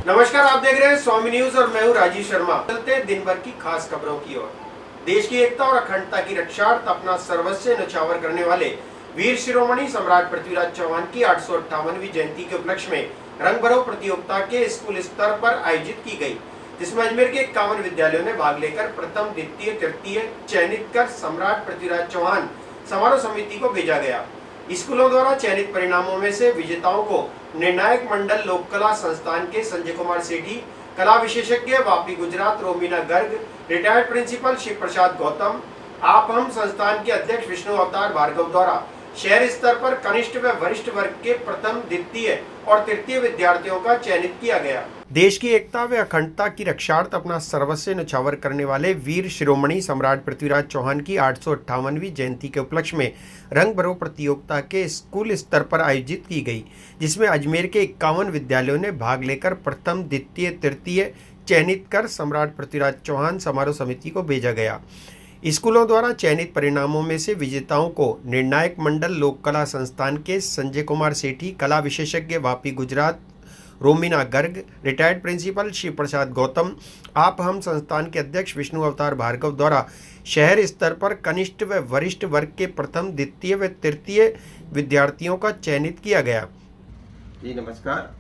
नमस्कार, आप देख रहे हैं स्वामी न्यूज और मैं हूं राजीव शर्मा। चलते हैं दिन भर की खास खबरों की ओर। देश की एकता और अखंडता की रक्षार्थ अपना सर्वस्व न्यौछावर करने वाले वीर शिरोमणि सम्राट पृथ्वीराज चौहान की 858वीं जयंती के उपलक्ष्य में रंग भरो प्रतियोगिता के स्कूल स्तर पर आयोजित की गई, जिसमें अजमेर के 51 विद्यालयों ने भाग लेकर प्रथम, द्वितीय, तृतीय चयनित कर सम्राट पृथ्वीराज चौहान समारोह समिति को भेजा गया। स्कूलों द्वारा चयनित परिणामों में से विजेताओं को निर्णायक मंडल लोक कला संस्थान के संजय कुमार सेठी, कला विशेषज्ञ वापी गुजरात रोमिना गर्ग, रिटायर्ड प्रिंसिपल शिव प्रसाद गौतम, आप हम संस्थान के अध्यक्ष विष्णु अवतार भार्गव द्वारा शहर स्तर पर कनिष्ठ व वरिष्ठ वर्ग के प्रथम, द्वितीय और तृतीय विद्यार्थियों का चयनित किया गया। देश की एकता व अखंडता की रक्षार्थ अपना सर्वस्व न्यौछावर करने वाले वीर शिरोमणि सम्राट पृथ्वीराज चौहान की 858वीं जयंती के उपलक्ष्य में रंग भरो प्रतियोगिता के स्कूल स्तर पर आयोजित की गई, जिसमें अजमेर के 51 विद्यालयों ने भाग लेकर प्रथम, द्वितीय, तृतीय चयनित कर सम्राट पृथ्वीराज चौहान समारोह समिति को भेजा गया। स्कूलों द्वारा चयनित परिणामों में से विजेताओं को निर्णायक मंडल लोक कला संस्थान के संजय कुमार सेठी, कला विशेषज्ञ वापी गुजरात रोमिना गर्ग, रिटायर्ड प्रिंसिपल शिव प्रसाद गौतम, आप हम संस्थान के अध्यक्ष विष्णु अवतार भार्गव द्वारा शहर स्तर पर कनिष्ठ व वरिष्ठ वर्ग के प्रथम, द्वितीय व तृतीय विद्यार्थियों का चयनित किया गया। जी नमस्कार।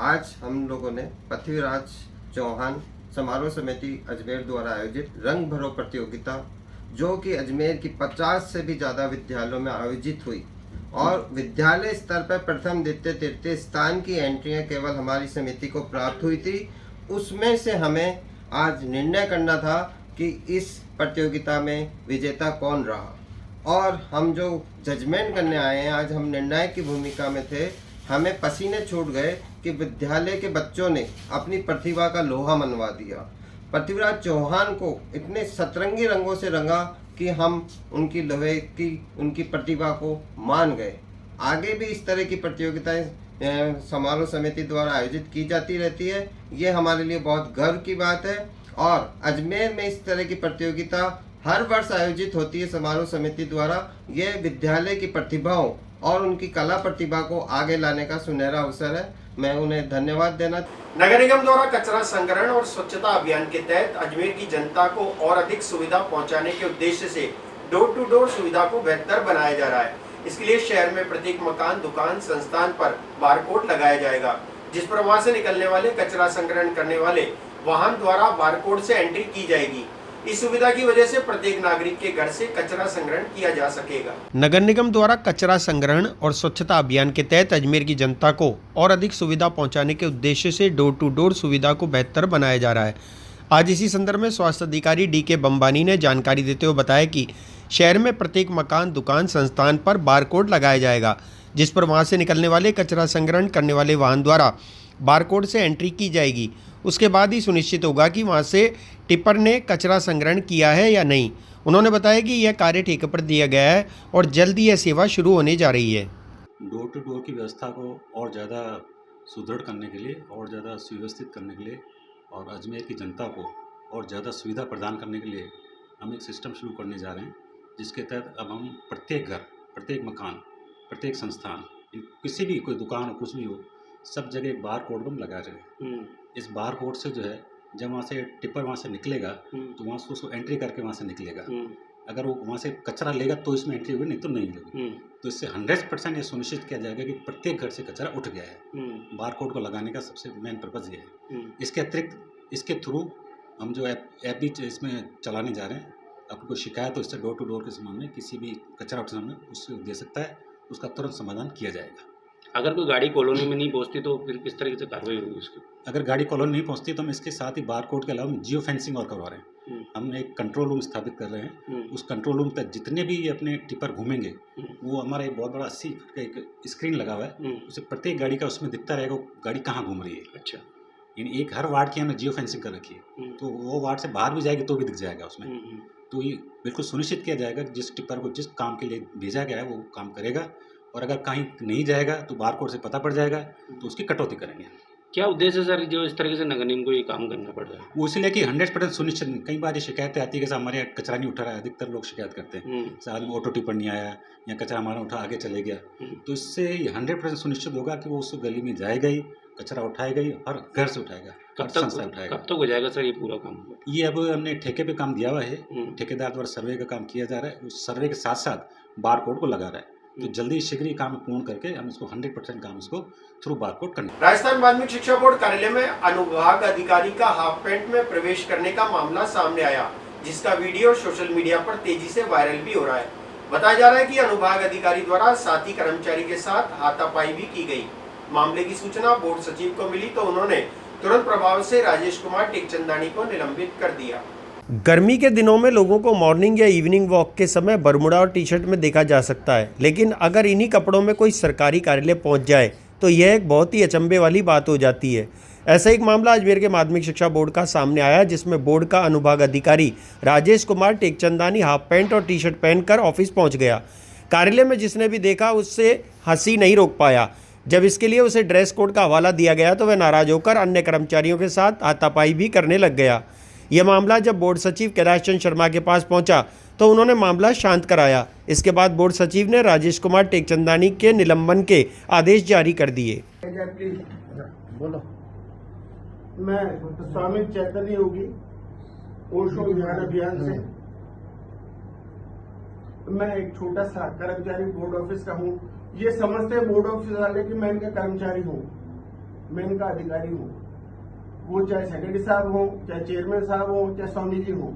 आज हम लोगों ने पृथ्वीराज चौहान समारोह समिति अजमेर द्वारा आयोजित रंग भरो प्रतियोगिता, जो कि अजमेर की 50 से भी ज़्यादा विद्यालयों में आयोजित हुई और विद्यालय स्तर पर प्रथम, द्वितीय, तृतीय स्थान की एंट्रियां केवल हमारी समिति को प्राप्त हुई थी। उसमें से हमें आज निर्णय करना था कि इस प्रतियोगिता में विजेता कौन रहा और हम जो जजमेंट करने आए हैं, आज हम निर्णायक की भूमिका में थे। हमें पसीने छूट गए कि विद्यालय के बच्चों ने अपनी प्रतिभा का लोहा मनवा दिया। पृथ्वीराज चौहान को इतने सतरंगी रंगों से रंगा कि हम उनकी लोहे की, उनकी प्रतिभा को मान गए। आगे भी इस तरह की प्रतियोगिताएं समारोह समिति द्वारा आयोजित की जाती रहती है। ये हमारे लिए बहुत गर्व की बात है और अजमेर में इस तरह की प्रतियोगिता हर वर्ष आयोजित होती है समारोह समिति द्वारा। ये विद्यालय की प्रतिभाओं और उनकी कला प्रतिभा को आगे लाने का सुनहरा अवसर है। मैं उन्हें धन्यवाद देना। नगर निगम द्वारा कचरा संग्रहण और स्वच्छता अभियान के तहत अजमेर की जनता को और अधिक सुविधा पहुंचाने के उद्देश्य से डोर टू डोर सुविधा को बेहतर बनाया जा रहा है। इसके लिए शहर में प्रत्येक मकान, दुकान, संस्थान पर बारकोड लगाया जाएगा, जिस पर वहां से निकलने वाले कचरा संग्रहण करने वाले वाहन द्वारा बारकोड से एंट्री की जाएगी। इस सुविधा की वजह से प्रत्येक नागरिक के घर से कचरा संग्रहण किया जा सकेगा। नगर निगम द्वारा कचरा संग्रहण और स्वच्छता अभियान के तहत अजमेर की जनता को और अधिक सुविधा पहुंचाने के उद्देश्य से डोर टू डोर सुविधा को बेहतर बनाया जा रहा है। आज इसी संदर्भ में स्वास्थ्य अधिकारी DK बम्बानी ने जानकारी देते हुए बताया कि शहर में प्रत्येक मकान, दुकान, संस्थान पर बारकोड लगाया जाएगा, जिस पर वहां से निकलने वाले कचरा संग्रहण करने वाले वाहन द्वारा बारकोड से एंट्री की जाएगी। उसके बाद ही सुनिश्चित होगा कि वहां से टिप्पर ने कचरा संग्रहण किया है या नहीं। उन्होंने बताया कि यह कार्य ठेके पर दिया गया है और जल्द ही यह सेवा शुरू होने जा रही है। डोर टू डोर की व्यवस्था को और ज़्यादा सुदृढ़ करने के लिए और ज़्यादा सुव्यवस्थित करने के लिए और अजमेर की जनता को और ज़्यादा सुविधा प्रदान करने के लिए हम एक सिस्टम शुरू करने जा रहे हैं, जिसके तहत अब हम प्रत्येक घर, प्रत्येक मकान, प्रत्येक संस्थान, किसी भी कोई दुकान हो, कुछ भी हो, सब जगह एक बार कोड हम लगा रहे हैं। इस बार कोड से जो है, जब वहाँ से टिप्पर वहाँ से निकलेगा तो वहाँ से उसको एंट्री करके वहाँ से निकलेगा। अगर वो वहाँ से कचरा लेगा तो इसमें एंट्री होगी, नहीं तो नहीं होगी। तो इससे 100% ये सुनिश्चित किया जाएगा कि प्रत्येक घर से कचरा उठ गया है। बार कोड को लगाने का सबसे मेन पर्पज़ ये है। इसके अतिरिक्त इसके थ्रू हम जो ऐप भी इसमें चलाने जा रहे हैं। आपको कोई शिकायत हो इससे डोर टू डोर के संबंध में, किसी भी कचरा उठने में, उससे दे सकता है, उसका तुरंत समाधान किया जाएगा। अगर कोई गाड़ी कॉलोनी में नहीं पहुंचती तो फिर किस तरीके से कार्रवाई होगी उसकी? अगर गाड़ी कॉलोनी नहीं पहुंचती तो हम इसके साथ ही बार कोड के अलावा जियो फेंसिंग और करवा रहे हैं। हम एक कंट्रोल रूम स्थापित कर रहे हैं। उस कंट्रोल रूम तक जितने भी अपने टिप्पर घूमेंगे, वो हमारा एक बहुत बड़ा 80 फीट का एक स्क्रीन लगा हुआ है। उसे प्रत्येक गाड़ी का उसमें दिखता रहेगा गाड़ी कहाँ घूम रही है। अच्छा, यानी एक हर वार्ड की हमने जियो फेंसिंग कर रखी है, तो वो वार्ड से बाहर भी जाएगी तो भी दिख जाएगा उसमें। तो ये बिल्कुल सुनिश्चित किया जाएगा कि जिस टिप्पर को जिस काम के लिए भेजा गया है वो काम करेगा, और अगर कहीं नहीं जाएगा तो बारकोड से पता पड़ जाएगा, तो उसकी कटौती करेंगे। क्या उद्देश्य है सर जो इस तरीके से नगर निगम को ये काम करना पड़ रहा है? वो इसलिए कि 100% सुनिश्चित नहीं। कई बार ये शिकायतें आती है कि हमारे यहाँ कचरा नहीं उठा रहा है, अधिकतर लोग शिकायत करते हैं साथ में ऑटो टिप्पर नहीं आया या कचरा हमारा उठा आगे चले गया। तो इससे 100% सुनिश्चित होगा कि वो उस गली में जाएगा ही कचरा उठाएगा ही, हर घर से उठाएगा, हर संस्था उठाएगा। कब तक हो जाएगा सर ये पूरा काम? ये अब हमने ठेके पे काम दिया हुआ है, ठेकेदार द्वारा सर्वे का काम किया जा रहा है। उस सर्वे के साथ साथ बार कोड को लगा रहा है, तो जल्दी शीघ्र ही काम पूर्ण करके हम इसको 100% काम इसको थ्रू बार कोड करना। राजस्थान माध्यमिक शिक्षा बोर्ड कार्यालय में अनुविभाग अधिकारी का हाफ पैंट में प्रवेश करने का मामला सामने आया, जिसका वीडियो सोशल मीडिया पर तेजी से वायरल भी हो रहा है। बताया जा रहा है कि अनुविभाग अधिकारी द्वारा साथी कर्मचारी के साथ हाथापाई भी की गई। मामले की सूचना बोर्ड सचिव को मिली तो उन्होंने तुरंत प्रभाव से राजेश कुमार टेकचंदानी को निलंबित कर दिया। गर्मी के दिनों में लोगों को मॉर्निंग या इवनिंग वॉक के समय बरमुडा और टी शर्ट में देखा जा सकता है, लेकिन अगर इन्हीं कपड़ों में कोई सरकारी कार्यालय पहुंच जाए तो यह एक बहुत ही अचंभे वाली बात हो जाती है। ऐसा एक मामला अजमेर के माध्यमिक शिक्षा बोर्ड का सामने आया, जिसमें बोर्ड का अनुभाग अधिकारी राजेश कुमार टेकचंदानी हाफ पैंट और टी शर्ट पहनकर ऑफिस पहुंच गया। कार्यालय में जिसने भी देखा उससे हंसी नहीं रोक पाया। जब इसके लिए उसे ड्रेस कोड का हवाला दिया गया तो वह नाराज होकर अन्य कर्मचारियों के साथ हाथापाई भी करने लग गया। यह मामला जब बोर्ड सचिव कैलाश चंद शर्मा के पास पहुंचा तो उन्होंने मामला शांत कराया। इसके बाद बोर्ड सचिव ने राजेश कुमार टेकचंदानी के निलंबन के आदेश जारी कर दिए। बोलो। मैं स्वामी चैतन्य योगी ओशो ध्यान अभियान से मैं एक छोटा सा कर्मचारी बोर्ड ऑफिस का हूँ। ये समझते हैं बोर्ड ऑफिस वाले कि मैं इनका कर्मचारी हूँ, मैं इनका अधिकारी हूँ। वो चाहे सेक्रेटरी साहब हो, चाहे चेयरमैन साहब हो, चाहे स्वामी जी हो।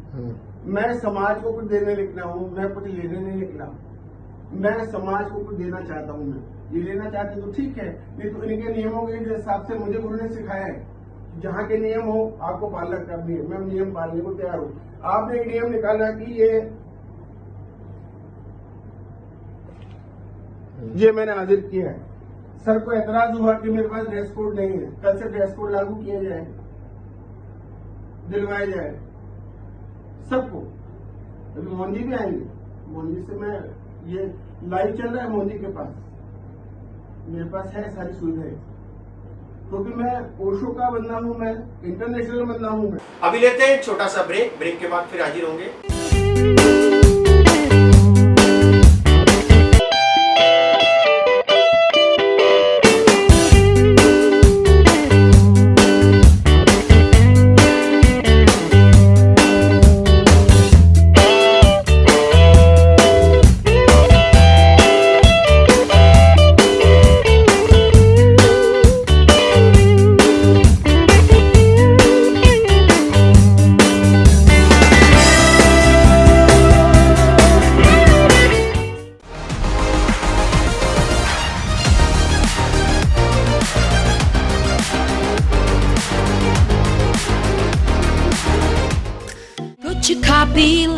मैं समाज को कुछ देने निकला हूँ, मैं कुछ लेने नहीं निकला। मैं समाज को कुछ देना चाहता हूँ। मैं ये लेना चाहते तो ठीक है, नहीं तो इनके नियमों के हिसाब से मुझे गुरु ने सिखाया है, जहाँ के नियम हो आपको पालन करनी है। मैं नियम पालने को तैयार हूँ। आपने एक नियम निकाला कि ये मैंने हाजिर किया है। सर को एतराज हुआ कि मेरे पास ड्रेस कोड नहीं है। कल से ड्रेस कोड लागू किया जाए, दिलवाया जाए सबको। अभी मोहन जी भी आएंगे, मोहन जी से मैं ये लाइव चल रहा है, मोहन जी के पास, मेरे पास है सारी सुविधाएं, क्योंकि मैं ओशो का बंदा हूँ, मैं इंटरनेशनल बंदा हूँ। अभी लेते हैं छोटा सा ब्रेक, ब्रेक के बाद फिर हाजिर होंगे।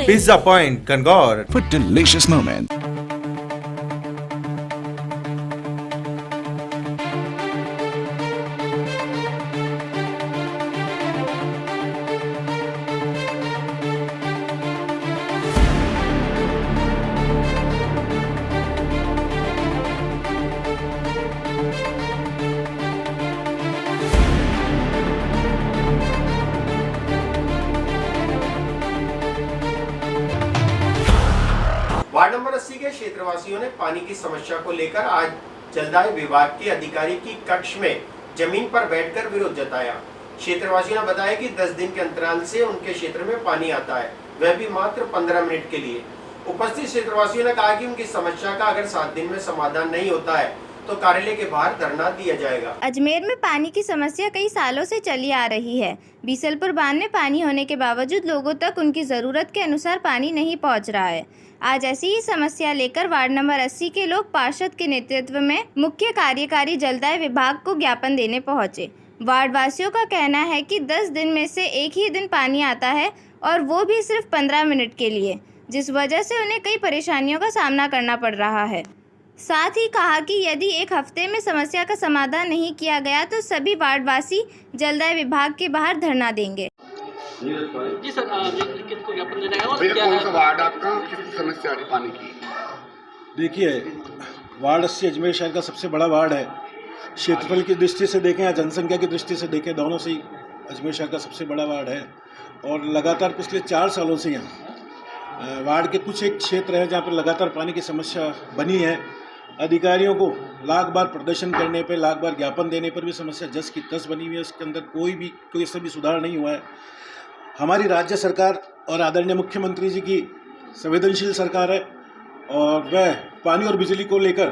Pizza Point, Kangor. For delicious moments. Ward number 80 के क्षेत्रवासियों ने पानी की समस्या को लेकर आज जलदाय विभाग के अधिकारी की कक्ष में जमीन पर बैठकर विरोध जताया। क्षेत्रवासियों ने बताया कि 10 दिन के अंतराल से उनके क्षेत्र में पानी आता है, वह भी मात्र 15 मिनट के लिए। उपस्थित क्षेत्रवासियों ने कहा कि उनकी समस्या का अगर 7 दिन में समाधान नहीं होता है तो कार्यालय के बाहर धरना दिया जाएगा। अजमेर में पानी की समस्या कई सालों से चली आ रही है। बीसलपुर बांध में पानी होने के बावजूद लोगों तक उनकी जरूरत के अनुसार पानी नहीं पहुंच रहा है। आज ऐसी ही समस्या लेकर वार्ड नंबर 80 के लोग पार्षद के नेतृत्व में मुख्य कार्यकारी जलदाय विभाग को ज्ञापन देने पहुंचे। वार्ड वासियों का कहना है कि 10 दिन में से एक ही दिन पानी आता है और वो भी सिर्फ 15 मिनट के लिए, जिस वजह से उन्हें कई परेशानियों का सामना करना पड़ रहा है। साथ ही कहा कि यदि एक हफ्ते में समस्या का समाधान नहीं किया गया तो सभी वार्डवासी जलदाय विभाग के बाहर धरना देंगे। जी सर, किसको ज्ञापन देना है और भैया क्या कौन है? सा वार्ड आपका, किस समस्या आ रही पानी की? देखिए, वार्ड 80 अजमेर शहर का सबसे बड़ा वार्ड है। क्षेत्रफल की दृष्टि से देखें या जनसंख्या की दृष्टि से देखें, दोनों से ही अजमेर शहर का सबसे बड़ा वार्ड है। और लगातार पिछले 4 सालों से यहाँ वार्ड के कुछ एक क्षेत्र हैं जहाँ पर लगातार पानी की समस्या बनी है। अधिकारियों को लाख बार प्रदर्शन करने पे, लाख बार ज्ञापन देने पर भी समस्या जस की तस बनी हुई है। उसके अंदर कोई से भी सुधार नहीं हुआ है। हमारी राज्य सरकार और आदरणीय मुख्यमंत्री जी की संवेदनशील सरकार है और वह पानी और बिजली को लेकर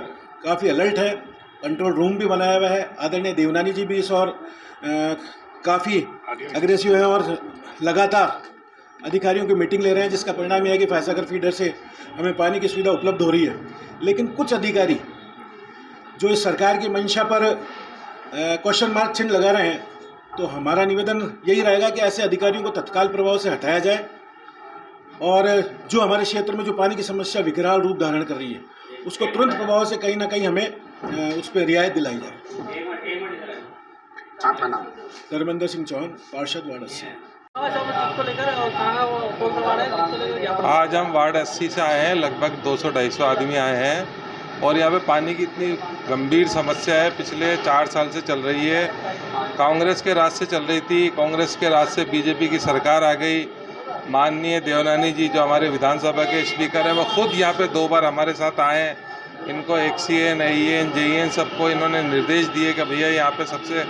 काफ़ी अलर्ट है। कंट्रोल रूम भी बनाया हुआ है। आदरणीय देवनानी जी भी इस और काफ़ी अग्रेसिव है और लगातार अधिकारियों की मीटिंग ले रहे हैं, जिसका परिणाम यह है कि फैजागर फीडर से हमें पानी की सुविधा उपलब्ध हो रही है। लेकिन कुछ अधिकारी जो इस सरकार की मंशा पर क्वेश्चन मार्क चिन्ह लगा रहे हैं, तो हमारा निवेदन यही रहेगा कि ऐसे अधिकारियों को तत्काल प्रभाव से हटाया जाए और जो हमारे क्षेत्र में जो पानी की समस्या विकराल रूप धारण कर रही है, उसको तुरंत प्रभाव से कहीं ना कहीं हमें उस पर रियायत दिलाई जाए। आपका नाम? धर्मेंद्र सिंह चौहान, पार्षद वार्ड 80। आज हम वार्ड 80 से आए हैं। लगभग 200-250 आदमी आए हैं और यहाँ पे पानी की इतनी गंभीर समस्या है, पिछले 4 साल से चल रही है। कांग्रेस के राज से चल रही थी, कांग्रेस के राज से बीजेपी की सरकार आ गई। माननीय देवनानी जी जो हमारे विधानसभा के स्पीकर हैं, वो खुद यहाँ पे 2 बार हमारे साथ आए हैं। इनको एक्सीएन, एईएन, जेईएन सबको इन्होंने निर्देश दिए कि भैया यहाँ पे सबसे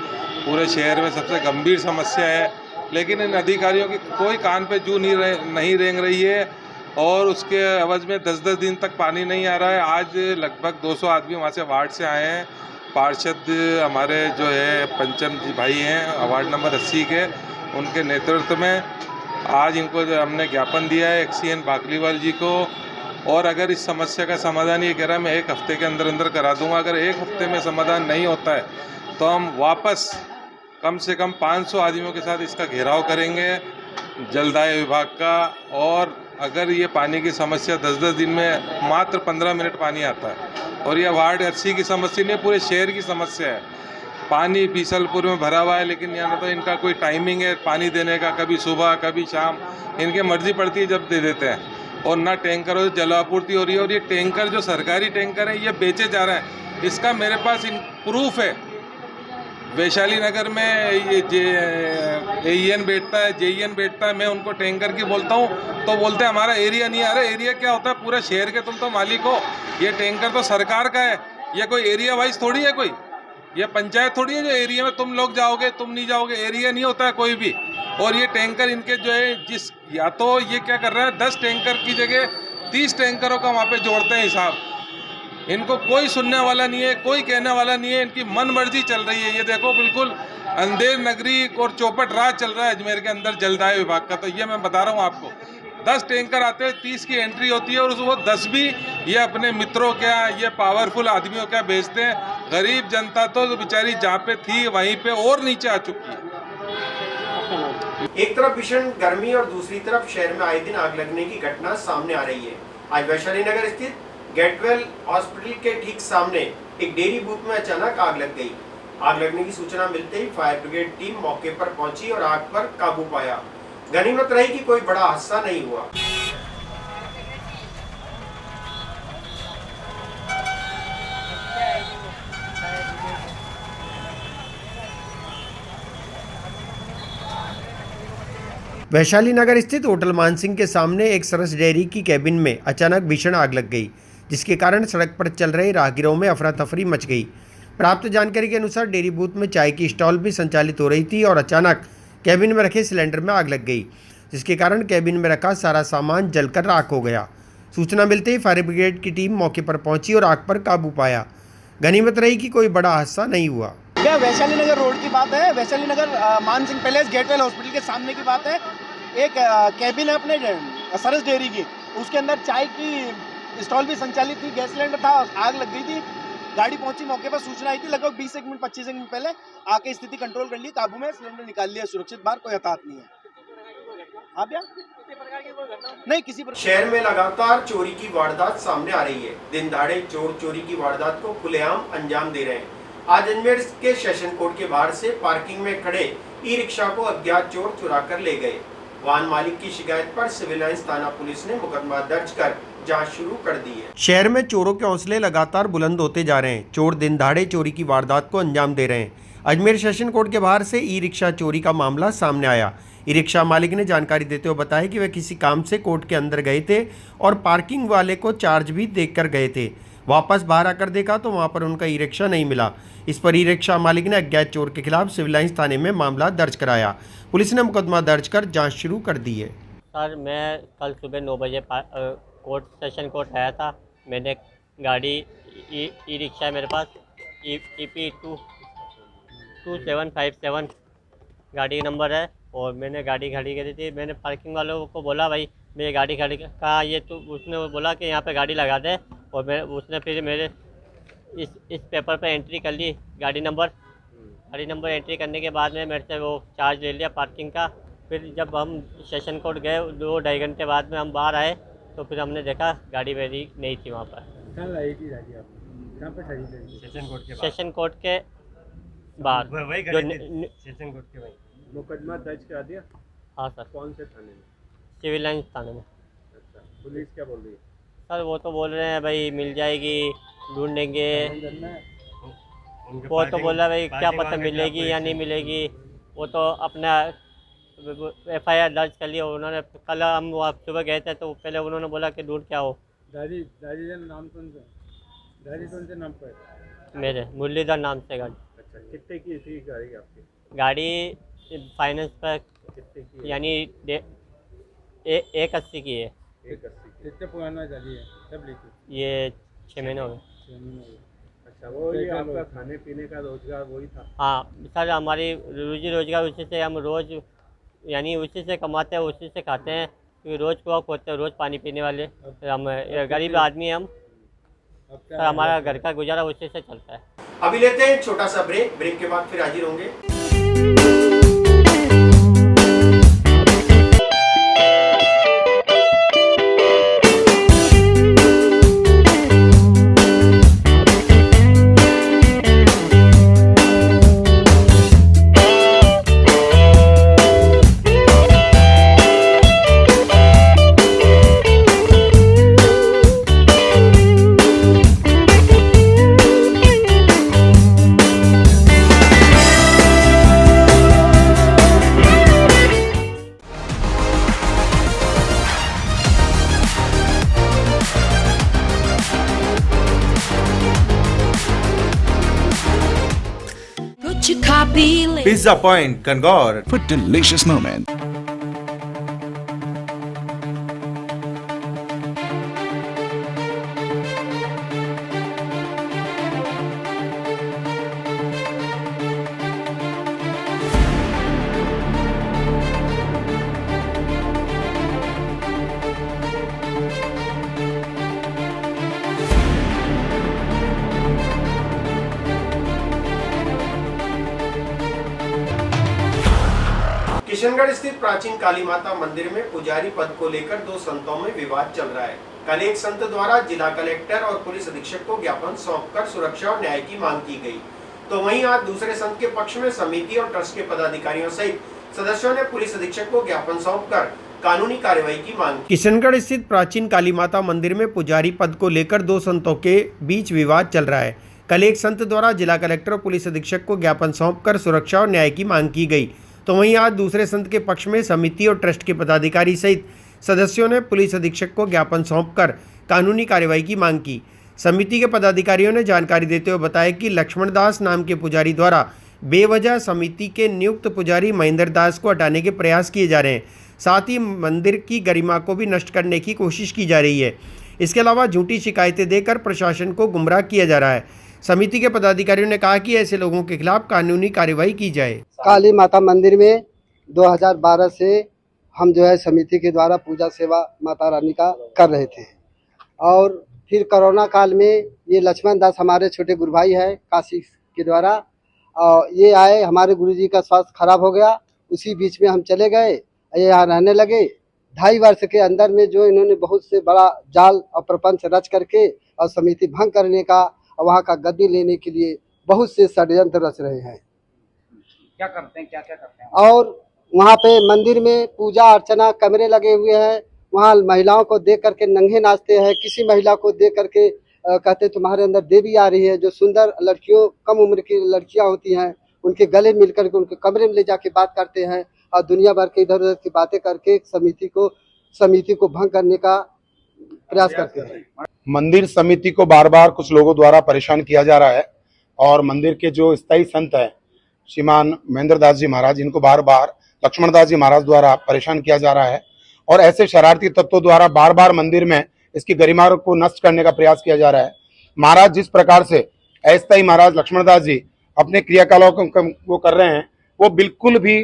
पूरे शहर में सबसे गंभीर समस्या है, लेकिन इन अधिकारियों की कोई कान पे जू नहीं रेंग रही है और उसके एवज में 10-10 दिन तक पानी नहीं आ रहा है। आज लगभग 200 आदमी वहाँ से वार्ड से आए हैं। पार्षद हमारे जो है पंचम जी भाई हैं वार्ड नंबर 80 के, उनके नेतृत्व में आज इनको जो हमने ज्ञापन दिया है एक्सीएन बाकलीवाल जी को, और अगर इस समस्या का समाधान ये कह रहा है मैं 1 हफ्ते के अंदर अंदर करा दूंगा। अगर 1 हफ्ते में समाधान नहीं होता है तो हम वापस कम से कम 500 आदमियों के साथ इसका घेराव करेंगे जलदाय विभाग का। और अगर ये पानी की समस्या 10-10 दिन में मात्र 15 मिनट पानी आता है और यह वार्ड 80 की समस्या नहीं, पूरे शहर की समस्या है। पानी बीसलपुर में भरा हुआ है, लेकिन यहाँ ना तो इनका कोई टाइमिंग है पानी देने का, कभी सुबह कभी शाम, इनकी मर्जी पड़ती है जब दे देते हैं। और ना टैंकरों से जल आपूर्ति हो रही है और ये टैंकर जो सरकारी टैंकर हैं ये बेचे जा रहे हैं। इसका मेरे पास प्रूफ है। वैशाली नगर में ये एईएन बैठता है, जेईएन बैठता है, मैं उनको टैंकर की बोलता हूँ तो बोलते हैं हमारा एरिया नहीं आ रहा। एरिया क्या होता है? पूरा शहर के तुम तो मालिक हो, ये टैंकर तो सरकार का है। ये कोई एरिया वाइज थोड़ी है, कोई ये पंचायत थोड़ी है जो एरिया में तुम लोग जाओगे तुम नहीं जाओगे। एरिया नहीं होता है कोई भी। और ये टैंकर इनके जो है या तो ये क्या कर रहे हैं 10 टैंकर की जगह 30 टैंकरों का वहाँ पे जोड़ते हैं हिसाब। इनको कोई सुनने वाला नहीं है, कोई कहने वाला नहीं है, इनकी मन मर्जी चल रही है। ये देखो बिल्कुल अंधेर नगरी और चौपट राज चल रहा है अजमेर के अंदर जलदाय विभाग का। तो ये मैं बता रहा हूँ आपको, 10 टैंकर आते हैं, 30 की एंट्री होती है और वो 10 भी ये अपने मित्रों क्या, ये पावरफुल आदमियों क्या बेचते हैं। गरीब जनता तो बेचारी जहाँ पे थी वहीं पे और नीचे आ चुकी है। एक तरफ भीषण गर्मी और दूसरी तरफ शहर में आए दिन आग लगने की घटना सामने आ रही है। आज वैशाली नगर स्थित गेटवेल हॉस्पिटल के ठीक सामने एक डेयरी बूथ में अचानक आग लग गई। आग लगने की सूचना मिलते ही फायर ब्रिगेड टीम मौके पर पहुंची और आग पर काबू पाया। गनीमत रही कि कोई बड़ा हादसा नहीं हुआ। वैशाली नगर स्थित होटल मानसिंह के सामने एक सरस डेयरी की कैबिन में अचानक भीषण आग लग गई, जिसके कारण सड़क पर चल रहे राहगीरों में अफरा तफरी मच गई। प्राप्त जानकारी के अनुसार डेयरी बूथ में चाय की स्टॉल भी संचालित हो रही थी और अचानक कैबिन में रखे सिलेंडर में आग लग गई, जिसके कारण कैबिन में रखा सारा सामान जलकर राख हो गया। सूचना मिलते ही फायर ब्रिगेड की टीम मौके पर पहुंची और आग पर काबू पाया। गनीमत रही कि कोई बड़ा हादसा नहीं हुआ। यह वैशाली नगर रोड की बात है। वैशाली नगर मानसिंह पैलेस गेटवेल हॉस्पिटल के सामने की बात है। एक कैबिन है अपने सरस डेयरी की, उसके अंदर चाय की स्टॉल भी संचालित थी, गैस सिलेंडर था, आग लग गई थी। गाड़ी पहुंची, मौके पर सूचना आई थी, लगभग 20 मिनट 25 मिनट पहले आके स्थिति कंट्रोल कर ली, काबू में, सिलेंडर निकाल लिया सुरक्षित बाहर, कोई हताहत नहीं है। आप नहीं किसी पर। शहर में लगातार चोरी की वारदात सामने आ रही है। दिन दहाड़े चोर चोरी की वारदात को खुलेआम अंजाम दे रहे हैं। आज अजमेर के सेशन कोर्ट के बाहर से पार्किंग में खड़े ई रिक्शा को अज्ञात चोर चुरा कर ले गए। वाहन मालिक की शिकायत पर सिविल लाइंस थाना पुलिस ने मुकदमा दर्ज कर जांच शुरू कर दी है। शहर में चोरों के हौसले लगातार बुलंद होते जा रहे हैं। चोर दिन दहाड़े चोरी की वारदात को अंजाम दे रहे हैं। अजमेर सेशन कोर्ट के बाहर से ई रिक्शा चोरी का मामला सामने आया। ई रिक्शा मालिक ने जानकारी देते हुए बताया कि वह किसी काम से कोर्ट के अंदर गए थे और पार्किंग वाले को चार्ज भी देकर गए थे। वापस बाहर आकर देखा तो वहां पर उनका ई रिक्शा नहीं मिला। इस पर ई रिक्शा मालिक ने अज्ञात चोर के खिलाफ सिविल लाइंस थाने में मामला दर्ज कराया। पुलिस ने मुकदमा दर्ज कर जांच शुरू कर दी है। सर, मैं कल सुबह 9 बजे सेशन कोर्ट आया था। मैंने गाड़ी ई रिक्शा है मेरे पास, EP 2757 गाड़ी नंबर है, और मैंने गाड़ी खड़ी करी थी। मैंने पार्किंग वालों को बोला, भाई मेरी गाड़ी खड़ी कहाँ ये, तो उसने बोला कि यहाँ पे गाड़ी लगा दे, और उसने फिर मेरे इस पेपर पे एंट्री कर ली गाड़ी नंबर एंट्री करने के बाद में मेरे से वो चार्ज ले लिया पार्किंग का। फिर जब हम सेशन कोर्ट गए 2-2.5 घंटे बाद में हम बाहर आए तो फिर हमने देखा गाड़ी मेरी नहीं थी वहाँ पर। कहाँ लाई थी गाड़ी आप? कहाँ पे खड़ी थी? सेशन कोर्ट के बाहर। सेशन कोर्ट के वहीं। मुकदमा दर्ज करा दिया? हाँ सर। कौन से थाने में? सिविल लाइंस थाने में। अच्छा, पुलिस क्या बोल रही है? सर वो तो बोल रहे हैं भाई मिल जाएगी, ढूंढेंगे। वो तो बोला भाई क्या पता मिलेगी या नहीं मिलेगी, वो तो अपना FIR दर्ज कर लिया उन्होंने। कल हम सुबह गए थे तो पहले उन्होंने बोला कि ढूंढ क्या हो। दादी का नाम कौन सा? दादी कौन से नाम पर? मेरे मुरलीधर नाम से गाड़ी। अच्छा, कितने की थी गाड़ी आपकी? गाड़ी फाइनेंस पर कितने की? यानी 180 की है। 180। कितने पुराना गाड़ी है? तब लेके ये 6 महीने हो गए। 6 महीने हो गए। अच्छा, वो ये आपका खाने पीने का रोजगार वही था? हाँ सर, हमारी रोजी रोजगार उसी से, हम रोज़ यानी उसी से कमाते हैं, उसी से खाते हैं, क्योंकि रोज़ कुआं खोदते हैं, रोज़ पानी पीने वाले हम गरीब आदमी हैं हम। सर हमारा घर का गुजारा उसी से चलता है। अभी लेते हैं छोटा सा ब्रेक के बाद फिर हाजिर होंगे। Pizza Point, Kangor. For delicious moment. Kishangarh स्थित प्राचीन काली माता मंदिर में पुजारी पद को लेकर 2 संतों में विवाद चल रहा है। कल एक संत द्वारा जिला कलेक्टर और पुलिस अधीक्षक को ज्ञापन सौंपकर सुरक्षा और न्याय की मांग की गई, तो वहीं आज दूसरे संत के पक्ष में समिति और ट्रस्ट के पदाधिकारियों सहित सदस्यों ने पुलिस अधीक्षक को ज्ञापन सौंपकर कानूनी कार्रवाई की मांग की। किशनगढ़ स्थित प्राचीन काली माता मंदिर में पुजारी पद को लेकर 2 संतों के बीच विवाद चल रहा है। कल एक संत द्वारा जिला कलेक्टर और पुलिस अधीक्षक को ज्ञापन सौंपकर सुरक्षा और न्याय की मांग की गई, तो वहीं आज दूसरे संत के पक्ष में समिति और ट्रस्ट के पदाधिकारी सहित सदस्यों ने पुलिस अधीक्षक को ज्ञापन सौंपकर कानूनी कार्रवाई की मांग की। समिति के पदाधिकारियों ने जानकारी देते हुए बताया कि लक्ष्मण दास नाम के पुजारी द्वारा बेवजह समिति के नियुक्त पुजारी महेंद्र दास को हटाने के प्रयास किए जा रहे हैं। साथ ही मंदिर की गरिमा को भी नष्ट करने की कोशिश की जा रही है। इसके अलावा झूठी शिकायतें देकर प्रशासन को गुमराह किया जा रहा है। समिति के पदाधिकारियों ने कहा कि ऐसे लोगों के खिलाफ कानूनी कार्रवाई की जाए। काली माता मंदिर में 2012 से हम जो है समिति के द्वारा पूजा सेवा माता रानी का कर रहे थे, और फिर कोरोना काल में ये लक्ष्मण दास हमारे छोटे गुरु भाई है काशी के द्वारा, ये आए, हमारे गुरुजी का स्वास्थ्य खराब हो गया, उसी बीच में हम चले गए, ये यहाँ रहने लगे। 2.5 वर्ष के अंदर में जो इन्होंने बहुत से बड़ा जाल और प्रपंच रच करके और समिति भंग करने का, वहाँ का गद्दी लेने के लिए बहुत से षड्यंत्र रच रहे हैं। क्या करते हैं, क्या करते हैं? और वहाँ पे मंदिर में पूजा अर्चना कैमरे लगे हुए हैं, वहाँ महिलाओं को देख करके नंगे नाचते हैं। किसी महिला को देख करके कहते तुम्हारे अंदर देवी आ रही है। जो सुंदर लड़कियों, कम उम्र की लड़कियां होती हैं, उनके गले मिल करके उनके कमरे में ले जाके बात करते हैं, और दुनिया भर के इधर उधर की बातें करके समिति को भंग करने का प्रयास करते हैं। मंदिर समिति को बार बार कुछ लोगों द्वारा परेशान किया जा रहा है और मंदिर के जो स्थायी संत हैं श्रीमान महेंद्र दास जी महाराज, इनको बार बार लक्ष्मण दास जी महाराज द्वारा परेशान किया जा रहा है और ऐसे शरारती तत्वों द्वारा बार बार मंदिर में इसकी गरिमा को नष्ट करने का प्रयास किया जा रहा है। महाराज जिस प्रकार से अस्थायी महाराज लक्ष्मण दास जी अपने क्रियाकलापों को कर रहे हैं वो बिल्कुल भी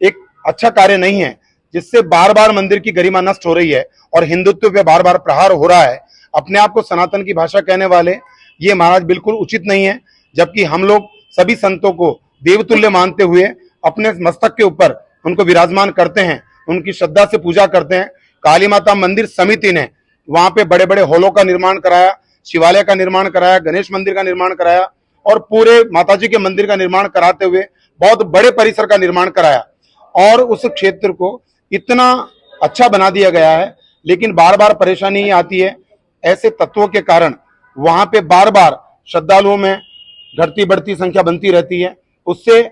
एक अच्छा कार्य नहीं है, जिससे बार बार मंदिर की गरिमा नष्ट हो रही है और हिंदुत्व पे बार बार प्रहार हो रहा है। अपने आप को सनातन की भाषा कहने वाले ये महाराज बिल्कुल उचित नहीं है, जबकि हम लोग सभी संतों को देवतुल्य मानते हुए अपने मस्तक के ऊपर उनको विराजमान करते हैं, उनकी श्रद्धा से पूजा करते हैं। काली माता मंदिर समिति ने वहां पे बड़े बड़े हॉलों का निर्माण कराया, शिवालय का निर्माण कराया, गणेश मंदिर का निर्माण कराया और पूरे माताजी के मंदिर का निर्माण कराते हुए बहुत बड़े परिसर का निर्माण कराया और उस क्षेत्र को इतना अच्छा बना दिया गया है, लेकिन बार बार परेशानी आती है। ऐसे तत्वों के कारण वहां पे बार बार श्रद्धालुओं में घटती बढ़ती संख्या बनती रहती है, उससे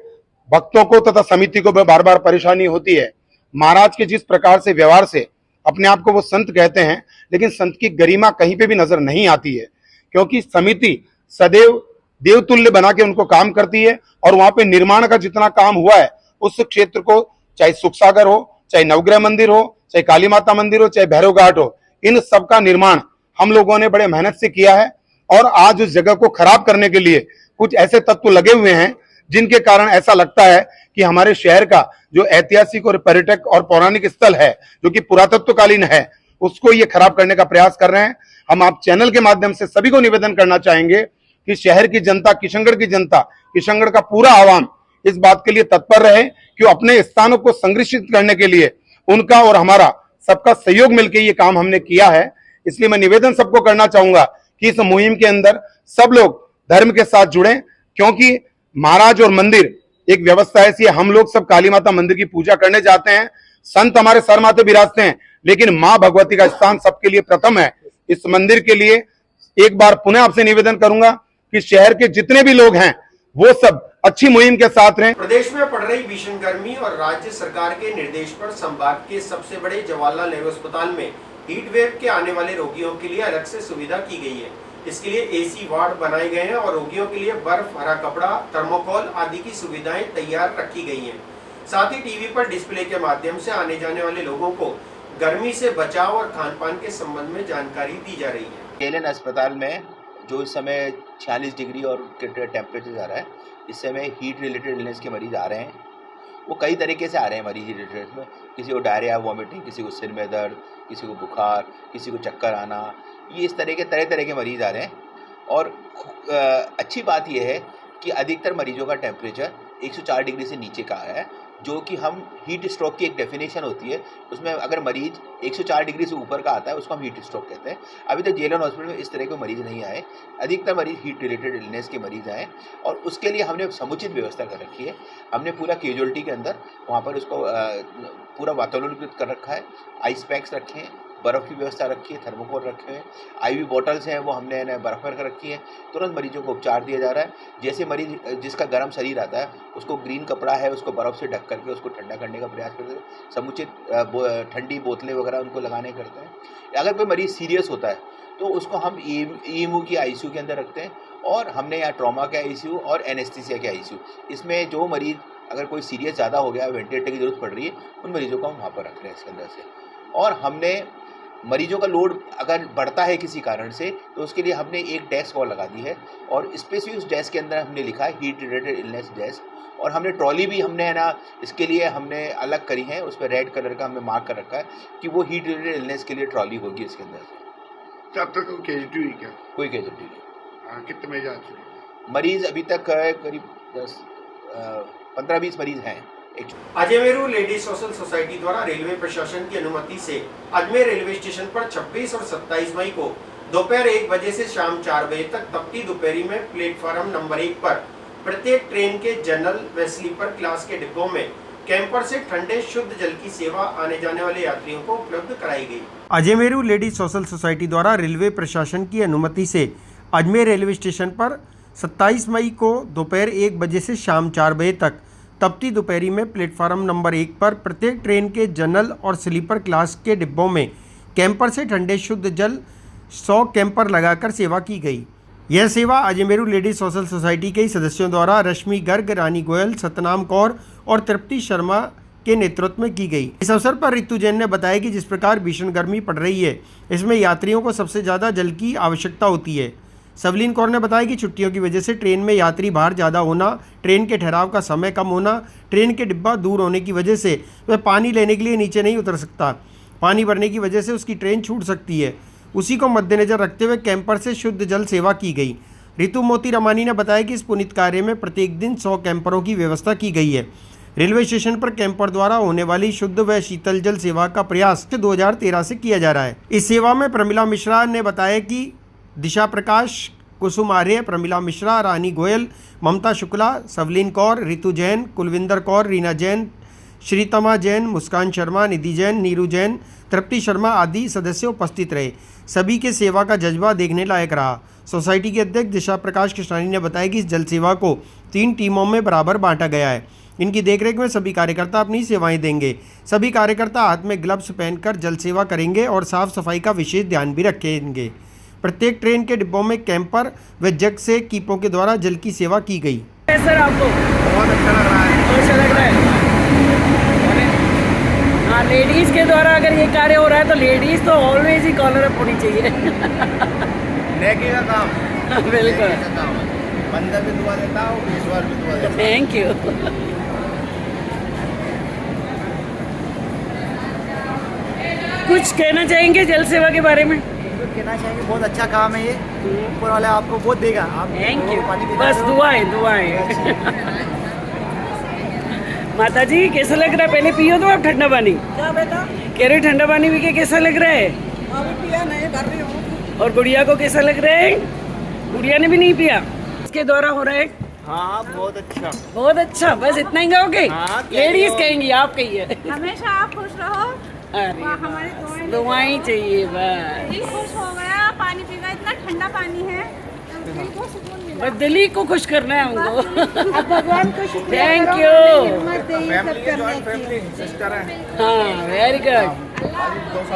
भक्तों को तथा समिति को बार बार परेशानी होती है। महाराज के जिस प्रकार से व्यवहार से अपने आप को वो संत कहते हैं, लेकिन संत की गरिमा कहीं पे भी नजर नहीं आती है, क्योंकि समिति सदैव देवतुल्य बना के उनको काम करती है और वहां पे निर्माण का जितना काम हुआ है उस क्षेत्र को, चाहे सुख सागर हो, चाहे नवग्रह मंदिर हो, चाहे काली माता मंदिर हो, चाहे भैरव घाट हो, इन सब का निर्माण हम लोगों ने बड़े मेहनत से किया है और आज उस जगह को खराब करने के लिए कुछ ऐसे तत्व लगे हुए हैं जिनके कारण ऐसा लगता है कि हमारे शहर का जो ऐतिहासिक और पर्यटक और पौराणिक स्थल है, जो कि पुरातत्वकालीन है, उसको ये खराब करने का प्रयास कर रहे हैं। हम आप चैनल के माध्यम से सभी को निवेदन करना चाहेंगे कि शहर की जनता, किशनगढ़ की जनता, किशनगढ़ का पूरा आवाम इस बात के लिए तत्पर रहे कि अपने स्थानों को संरक्षित करने के लिए उनका और हमारा सबका सहयोग मिलकर ये काम हमने किया है। इसलिए मैं निवेदन सबको करना चाहूंगा कि इस मुहिम के अंदर सब लोग धर्म के साथ जुड़ें, क्योंकि महाराज और मंदिर एक व्यवस्था ऐसी है। हम लोग सब काली माता मंदिर की पूजा करने जाते हैं, संत हमारे सर माथे विराजते हैं, लेकिन मां भगवती का स्थान सबके लिए प्रथम है। इस मंदिर के लिए एक बार पुनः आपसे निवेदन करूंगा कि शहर के जितने भी लोग हैं वो सब अच्छी मुहिम के साथ रहें। प्रदेश में पड़ रही भीषण गर्मी और राज्य सरकार के निर्देश पर संभाग के सबसे बड़े जवाहरलाल नेहरू अस्पताल में हीट वेव के आने वाले रोगियों के लिए अलग से सुविधा की गई है। इसके लिए एसी वार्ड बनाए गए हैं और रोगियों के लिए बर्फ, हरा कपड़ा, थर्मोकोल आदि की सुविधाएं तैयार रखी गई हैं। साथ ही टीवी पर डिस्प्ले के माध्यम से आने जाने वाले लोगों को गर्मी से बचाव और खान पान के संबंध में जानकारी दी जा रही है। एलएन अस्पताल में जो इस समय 46 डिग्री और टेम्परेचर जा रहा है, इस समय हीट रिलेटेड इलनेस के मरीज आ रहे हैं। वो कई तरीके से आ रहे हैं मरीज रिलेटेड में, किसी को डायरिया, वॉमिटिंग, किसी को सिर में दर्द, किसी को बुखार, किसी को चक्कर आना, ये इस तरह तरह के मरीज आ रहे हैं। और अच्छी बात यह है कि अधिकतर मरीजों का टेम्परेचर 104 डिग्री से नीचे का है, जो कि हम हीट स्ट्रोक की एक डेफिनेशन होती है, उसमें अगर मरीज 104 डिग्री से ऊपर का आता है उसको हम हीट स्ट्रोक कहते हैं। अभी तक जेएलएन हॉस्पिटल में इस तरह के मरीज नहीं आए, अधिकतर मरीज हीट रिलेटेड इलनेस के मरीज आए और उसके लिए हमने समुचित व्यवस्था कर रखी है। हमने पूरा कैजुअलिटी के अंदर वहाँ पर उसको पूरा वातानुकूलित कर रखा है, आइस पैक्स रखे हैं, बर्फ़ की व्यवस्था रखी है, थर्मोकोल रखे हैं, आईवी बॉटल्स हैं वो हमने बर्फ़ में रखी है। तुरंत मरीजों को उपचार दिया जा रहा है। जैसे मरीज जिसका गर्म शरीर आता है उसको ग्रीन कपड़ा है उसको बर्फ़ से ढक करके उसको ठंडा करने का प्रयास करते हैं। समुचित ठंडी बोतलें वगैरह उनको लगाने करते हैं। अगर कोई मरीज़ सीरियस होता है तो उसको हम ईएमयू की आईसीयू के अंदर रखते हैं और हमने यहाँ ट्रॉमा के आईसीयू और एनेस्थीसिया के आईसीयू, इसमें जो मरीज़ अगर कोई सीरियस ज़्यादा हो गया, वेंटिलेटर की ज़रूरत पड़ रही है, उन मरीजों को हम वहाँ पर रख रहे हैं इसके अंदर से। और हमने मरीजों का लोड अगर बढ़ता है किसी कारण से तो उसके लिए हमने एक डेस्क और लगा दी है और स्पेसिफिक उस डेस्क के अंदर हमने लिखा है हीट रिलेटेड इलनेस डेस्क। और हमने ट्रॉली भी हमने इसके लिए हमने अलग करी है, उस पर रेड कलर का हमने मार्क कर रखा है कि वो हीट रिलेटेड इलनेस के लिए ट्रॉली होगी इसके अंदर से। तो अब तक कोई कैजुअलिटी हुई क्या? कोई कैजुअलिटी नहीं। कितने मरीज आ चुके? मरीज अभी तक करीब 15-20 मरीज हैं। अजमेरू लेडी सोशल सोसाइटी द्वारा रेलवे प्रशासन की अनुमति से अजमेर रेलवे स्टेशन पर 26 और 27 मई को दोपहर 1 बजे से शाम 4 बजे तक तपती दोपहरी में प्लेटफार्म नंबर 1 पर प्रत्येक ट्रेन के जनरल व स्लीपर क्लास के डिब्बों में कैंपर से ठंडे शुद्ध जल की सेवा आने जाने वाले यात्रियों को उपलब्ध कराई गई। अजमेरू लेडी सोशल सोसाइटी द्वारा रेलवे प्रशासन की अनुमति से अजमेर रेलवे स्टेशन पर 27 मई को दोपहर 1 बजे से शाम 4 बजे तक तपती दोपहरी में प्लेटफार्म नंबर 1 पर प्रत्येक ट्रेन के जनरल और स्लीपर क्लास के डिब्बों में कैंपर से ठंडे शुद्ध जल 100 कैंपर लगाकर सेवा की गई। यह सेवा अजमेरू लेडीज सोशल सोसाइटी के सदस्यों द्वारा रश्मि गर्ग, रानी गोयल, सतनाम कौर और तृप्ति शर्मा के नेतृत्व में की गई। इस अवसर पर रितु जैन ने बताया कि जिस प्रकार भीषण गर्मी पड़ रही है, इसमें यात्रियों को सबसे ज़्यादा जल की आवश्यकता होती है। सवलीन कौर ने बताया कि छुट्टियों की वजह से ट्रेन में यात्री भार ज़्यादा होना, ट्रेन के ठहराव का समय कम होना, ट्रेन के डिब्बा दूर होने की वजह से वह पानी लेने के लिए नीचे नहीं उतर सकता। पानी भरने की वजह से उसकी ट्रेन छूट सकती है। उसी को मद्देनजर रखते हुए कैंपर से शुद्ध जल सेवा की गई। रितु मोती रमानी ने बताया कि इस पुनीत कार्य में प्रत्येक दिन 100 कैंपरों की व्यवस्था की गई है। रेलवे स्टेशन पर कैंपर द्वारा होने वाली शुद्ध व शीतल जल सेवा का प्रयास 2013 से किया जा रहा है। इस सेवा में प्रमिला मिश्रा ने बताया कि दिशा प्रकाश, कुसुम आर्य, प्रमिला मिश्रा, रानी गोयल, ममता शुक्ला, सवलीन कौर, रितु जैन, कुलविंदर कौर, रीना जैन, श्रीतमा जैन, मुस्कान शर्मा, निधि जैन, नीरू जैन, तृप्ति शर्मा आदि सदस्य उपस्थित रहे। सभी के सेवा का जज्बा देखने लायक रहा। सोसाइटी के अध्यक्ष दिशा प्रकाश कृष्णानी ने बताया कि इस जल सेवा को 3 टीमों में बराबर बांटा गया है। इनकी देखरेख में सभी कार्यकर्ता अपनी सेवाएं देंगे। सभी कार्यकर्ता हाथ में ग्लव्स पहनकर जल सेवा करेंगे और साफ सफाई का विशेष ध्यान भी रखेंगे। प्रत्येक ट्रेन के डिब्बों में कैंपर व जग से कीपों के द्वारा जल की सेवा की गई। सर आपको बहुत अच्छा लग रहा है? बहुत अच्छा लग रहा है। हाँ, लेडीज के द्वारा अगर ये कार्य हो रहा है तो लेडीज तो ऑलवेज ही कॉलर अप होनी चाहिए। नेकी का काम। बिल्कुल। बंदर भी दुआ देता हूँ, ईश्वर भी दुआ देता हूँ। Thank you. कुछ कहना चाहेंगे जल सेवा के बारे में? कहना चाहेंगे बहुत अच्छा काम है ये, ऊपर वाला आपको बहुत देगा। आप थैंक यू। बस दुआएं दुआएं। माता जी कैसा लग रहा है? पहले पियो तो आप ठंडा पानी। क्या बेटा? कह रहे ठंडा पानी पी के कैसा लग रहा है? अभी पिया नहीं, कर रही हूँ। और गुड़िया को कैसा लग रहा है? गुड़िया ने भी नहीं पिया। इसके द्वारा हो रहा है? हाँ बहुत अच्छा। बहुत अच्छा। बस इतना ही कहोगे? हाँ, लेडीज कहेंगी, आप कहिए। हमेशा आप खुश रहो। हमारी दुआएं चाहिए बस। दिल खुश हो गया, पानी पी गया, इतना ठंडा पानी है, दिल को सुकून मिला। बस दिल ही को खुश करना है हमको। अब भगवान को शुक्रिया थैंक करो, यू। हमें हिम्मत दे ये सब करने की। सिस्टर है। हाँ वेरी गुड।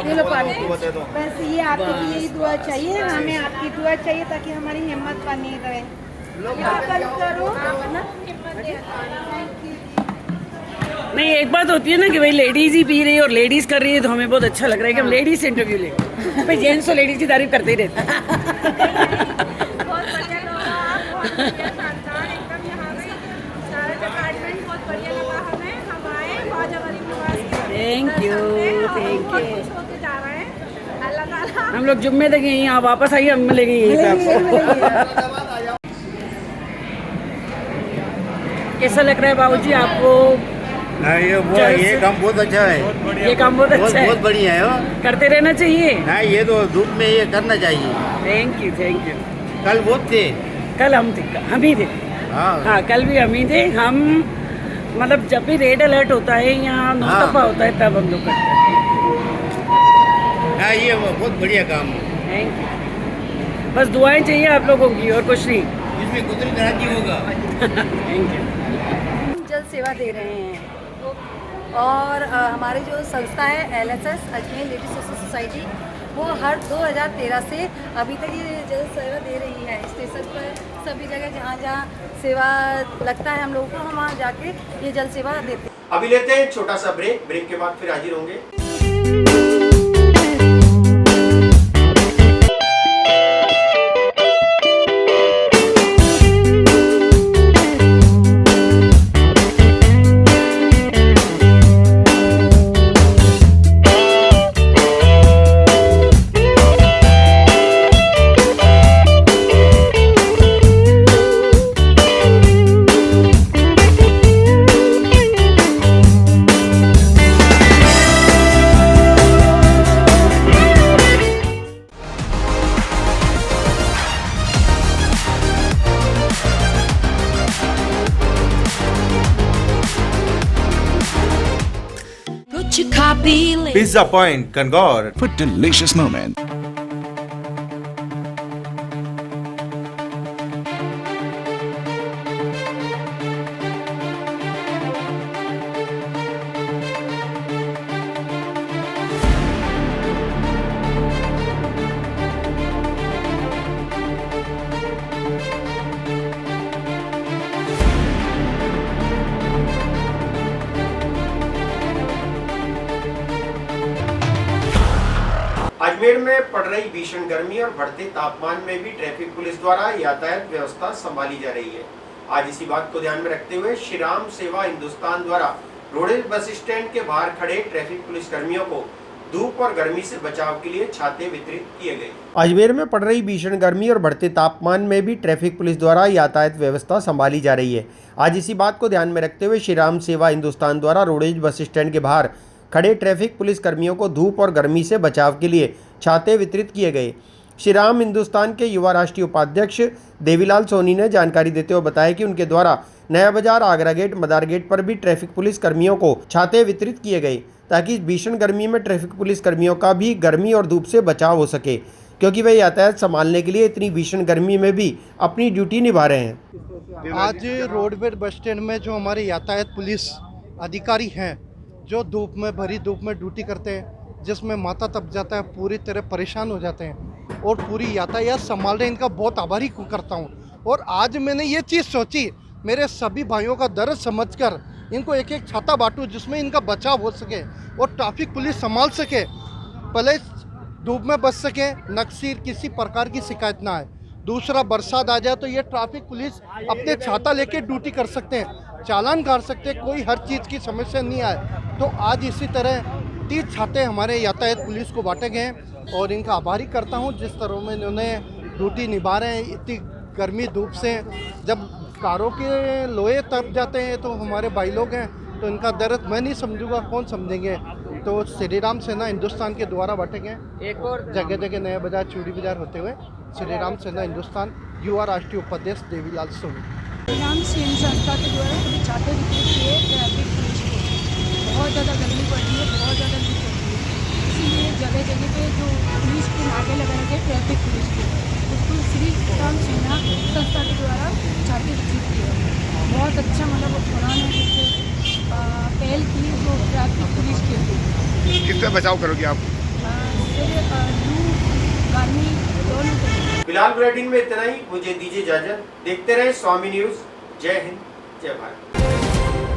ये लो पानी। बस ये आपको भी यही दुआ चाहिए, हमें आपकी दुआ चाहिए ताकि हमारी हिम्मत बनी रहे। कल करो नहीं, एक बात होती है ना कि भाई लेडीज ही पी रही है और लेडीज कर रही है तो हमें बहुत अच्छा लग रहा है कि हम लेडीज से इंटरव्यू ले। भाई जेंट्स तो लेडीज की तारीफ करते ही रहते हैं। बहुत बढ़िया लोग आप, बहुत बढ़िया शानदार एकदम। यहाँ पे सारा डिपार्टमेंट बहुत बढ़िया लगा हमें। हम आए ख्वाजा गरीब नवाज के। थैंक यू, थैंक बहुत यू। खुश होके जा रहे हैं। अल्लाह ताला हम लोग जुम्मे तक यहीं, यहाँ वापस आइए, हम मिलेंगे यहीं पे आपको। कैसा लग रहा है बाबूजी आपको? ये काम बहुत अच्छा है। ये काम बहुत अच्छा है, बहुत बढ़िया है वो। करते रहना चाहिए। हाँ, ये तो धूप में ये करना चाहिए। Thank you, thank you. कल बहुत थे। कल हम थे, हम ही थे। हाँ, कल भी हम ही थे। हम मतलब जब भी रेड अलर्ट होता है यहाँ नौतपा होता है तब हम लोग करते हैं। हाँ, ये बहुत बढ़िया काम है। Thank you. बस दुआएं चाहिए आप लोगों की और कुछ नहीं। इसमें कुदरत राजी होगा। Thank you. जल सेवा दे रहे हैं और हमारी जो संस्था है LSS Ajmer ladies social society, वो हर 2013 से अभी तक ये जल सेवा दे रही है। स्टेशन पर सभी जगह जहाँ जहाँ सेवा लगता है हम लोगों को, हम वहाँ जाके ये जल सेवा देते हैं। अभी लेते हैं छोटा सा ब्रेक। ब्रेक के बाद फिर हाजिर होंगे। Pizza Point, Kangor. For delicious moments. Ajmer में पड़ रही भीषण गर्मी और बढ़ते तापमान में भी ट्रैफिक पुलिस द्वारा यातायात व्यवस्था संभाली जा रही है। आज इसी बात को ध्यान में रखते हुए श्री राम सेवा हिंदुस्तान द्वारा रोडेज बस स्टैंड के बाहर खड़े ट्रैफिक पुलिस कर्मियों को धूप और गर्मी से बचाव के लिए छाते वितरित किए गए। अजमेर में पड़ रही भीषण गर्मी और बढ़ते तापमान में भी ट्रैफिक पुलिस द्वारा यातायात व्यवस्था संभाली जा रही है। आज इसी बात को ध्यान में रखते हुए श्री राम सेवा हिंदुस्तान द्वारा रोडेज बस स्टैंड के बाहर खड़े ट्रैफिक पुलिस कर्मियों को धूप और गर्मी से बचाव के लिए छाते वितरित किए गए। श्री राम हिंदुस्तान के युवा राष्ट्रीय उपाध्यक्ष देवीलाल सोनी ने जानकारी देते हुए बताया कि उनके द्वारा नया बाजार, आगरा गेट, मदार गेट पर भी ट्रैफिक पुलिस कर्मियों को छाते वितरित किए गए ताकि भीषण गर्मी में ट्रैफिक पुलिस कर्मियों का भी गर्मी और धूप से बचाव हो सके, क्योंकि वे यातायात संभालने के लिए इतनी भीषण गर्मी में भी अपनी ड्यूटी निभा रहे हैं। आज रोडवेज बस स्टैंड में जो हमारे यातायात पुलिस अधिकारी हैं, जो धूप में भरी धूप में ड्यूटी करते हैं, जिसमें माथा तप जाता है, पूरी तरह परेशान हो जाते हैं और पूरी यातायात संभाल रहे हैं, इनका बहुत आभारी करता हूँ। और आज मैंने ये चीज़ सोची, मेरे सभी भाइयों का दर्द समझकर इनको एक एक छाता बांटूं जिसमें इनका बचाव हो सके और ट्रैफिक पुलिस संभाल सके, भले धूप में बच सके, नक्सीर किसी प्रकार की शिकायत ना आए। दूसरा, बरसात आ जाए तो ये ट्रैफिक पुलिस अपने छाता लेके ड्यूटी कर सकते हैं, चालान कर सकते हैं, कोई हर चीज़ की समस्या नहीं आए। तो आज इसी तरह 30 छाते हमारे यातायात पुलिस को बांटे गए और इनका आभारी करता हूं जिस तरह में इन्होंने ड्यूटी निभा रहे हैं। इतनी गर्मी धूप से जब कारों के लोहे तप जाते हैं तो हमारे भाई लोग हैं, तो इनका दर्द मैं नहीं समझूंगा, कौन समझेंगे। तो श्री राम सेना हिंदुस्तान के द्वारा बांटे गए एक और जगह जगह नया बाजार, चूड़ी बाजार होते हुए श्री राम सेना हिंदुस्तान युवा राष्ट्रीय उपाध्यक्ष देवीलाल सोनी। श्री राम सेना संस्था के द्वारा सभी छाते वितरित किए ट्रैफिक पुलिस को। बहुत ज़्यादा गर्मी पड़ रही है, बहुत ज़्यादा धूप पड़ रही है, इसीलिए जगह जगह पे जो पुलिस के नाके लगा रखे ट्रैफिक पुलिस के, उसको श्री राम सेना संस्था के द्वारा छाते वितरित किए। बहुत अच्छा मतलब उन्होंने पहल की जो ट्रैफिक पुलिस के। किससे बचाव करोगे आप? गर्मी दोनों। फिलहाल बुलेटिन में इतना ही, मुझे दीजिए इजाजत। देखते रहे स्वामी न्यूज। जय हिंद, जय भारत।